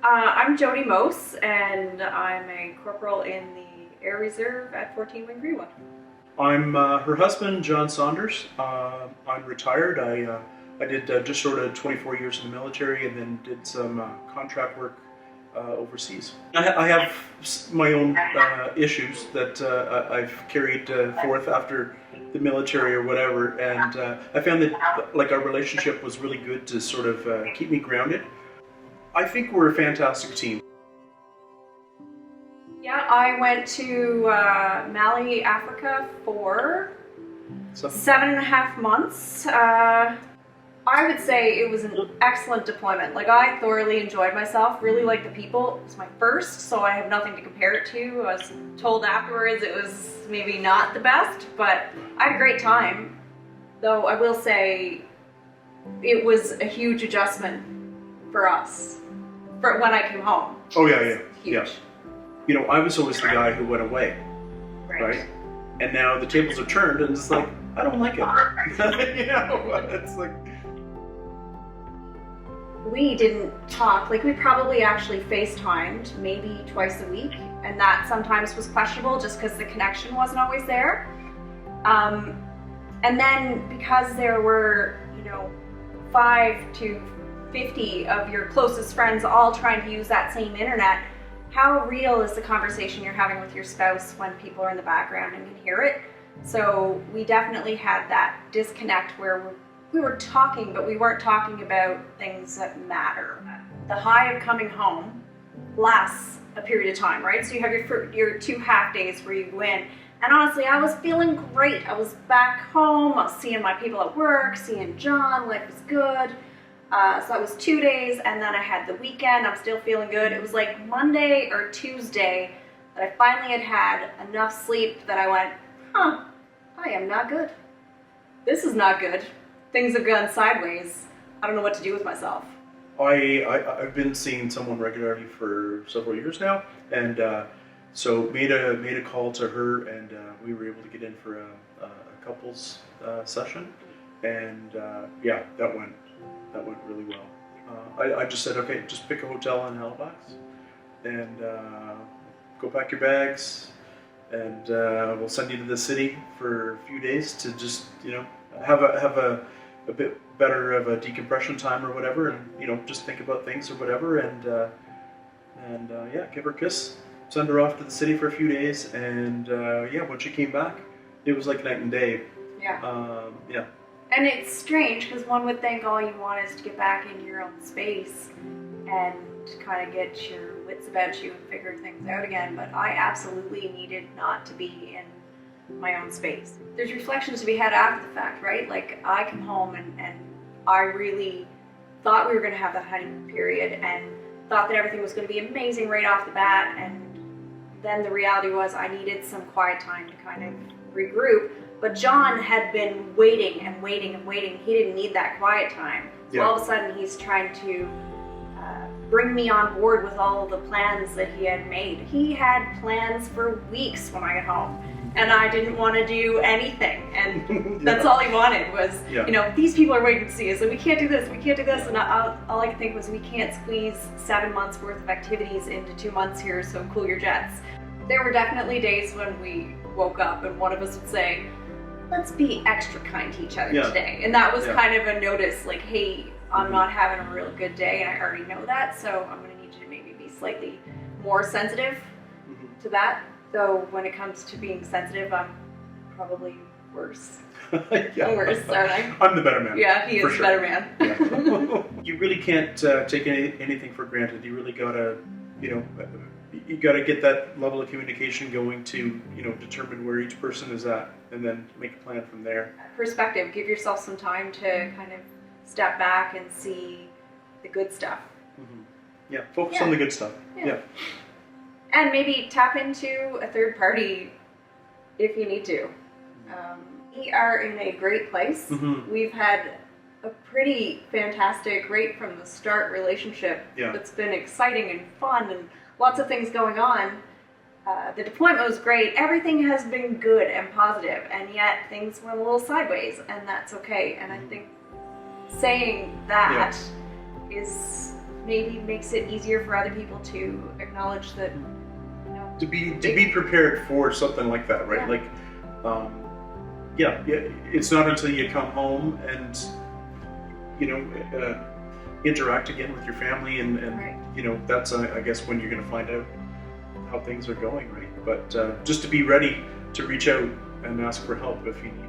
I'm Jodie Mose, and I'm a corporal in the Air Reserve at 14 Wing Greenwood. I'm her husband, John Saunders. I'm retired. I did just short of 24 years in the military, and then did some contract work overseas. I have my own issues that I've carried forth after the military or whatever, and I found that like our relationship was really good to sort of keep me grounded. I think we're a fantastic team. Yeah, I went to Mali, Africa for 7.5 months. I would say it was an excellent deployment. Like, I thoroughly enjoyed myself, really liked the people. It was my first, so I have nothing to compare it to. I was told afterwards it was maybe not the best, but I had a great time. Though I will say it was a huge adjustment for us for when I came home. Oh yeah. Huge. Yeah. You know, I was always the guy who went away, right? And now the tables are turned, and it's like, I don't like it. You know, it's like... We didn't talk, like we probably actually FaceTimed maybe twice a week, and that sometimes was questionable just because the connection wasn't always there. And then because there were, 5 to 50 of your closest friends all trying to use that same internet, how real is the conversation you're having with your spouse when people are in the background and can hear it? So we definitely had that disconnect where we were talking, but we weren't talking about things that matter. The high of coming home lasts a period of time, right? So you have your 2 half days where you go in, and honestly, I was feeling great. I was back home, I was seeing my people at work, seeing John, life was good. So that was 2 days, and then I had the weekend. I'm still feeling good. It was like Monday or Tuesday that I finally had enough sleep that I went, I am not good. This is not good. Things have gone sideways. I don't know what to do with myself. I've been seeing someone regularly for several years now, and so made a call to her, and we were able to get in for a couples session, and yeah, that went really well. I just said, okay, just pick a hotel in Halifax, and go pack your bags, and we'll send you to the city for a few days to just have a bit better of a decompression time or whatever, and just think about things or whatever, and yeah, give her a kiss, send her off to the city for a few days, and yeah, when she came back, it was like night and day. Yeah. Yeah. And it's strange because one would think all you want is to get back in your own space and kind of get your wits about you and figure things out again, but I absolutely needed not to be in my own space. There's reflections to be had after the fact, right? Like, I come home and I really thought we were going to have that honeymoon period and thought that everything was going to be amazing right off the bat, and then the reality was I needed some quiet time to kind of regroup. But John had been waiting and waiting and waiting. He didn't need that quiet time. So all of a sudden he's trying to bring me on board with all of the plans that he had made. He had plans for weeks when I got home, and I didn't want to do anything. And that's all he wanted was, these people are waiting to see us, and we can't do this, we can't do this. And all I could think was, we can't squeeze 7 months worth of activities into 2 months here, so cool your jets. There were definitely days when we woke up and one of us would say, let's be extra kind to each other today. And that was kind of a notice, like, hey, I'm not having a real good day, and I already know that, so I'm going to need you to maybe be slightly more sensitive to that. Though when it comes to being sensitive, I'm probably worse. Worse, aren't I? I'm the better man. Yeah, he is the better man. Yeah. You really can't take anything for granted. You really gotta, you gotta get that level of communication going to, determine where each person is at, and then make a plan from there. Perspective. Give yourself some time to kind of step back and see the good stuff. Yeah, focus on the good stuff. Yeah. And maybe tap into a third party if you need to. We are in a great place. We've had a pretty fantastic, right from the start relationship that's been exciting and fun and lots of things going on. The deployment was great. Everything has been good and positive, and yet things went a little sideways, and that's okay. And I think saying that is maybe makes it easier for other people to acknowledge that, to be prepared for something like that, right? Yeah. Like, yeah, it's not until you come home and interact again with your family, and Right. That's I guess when you're going to find out how things are going, right? But just to be ready to reach out and ask for help if you need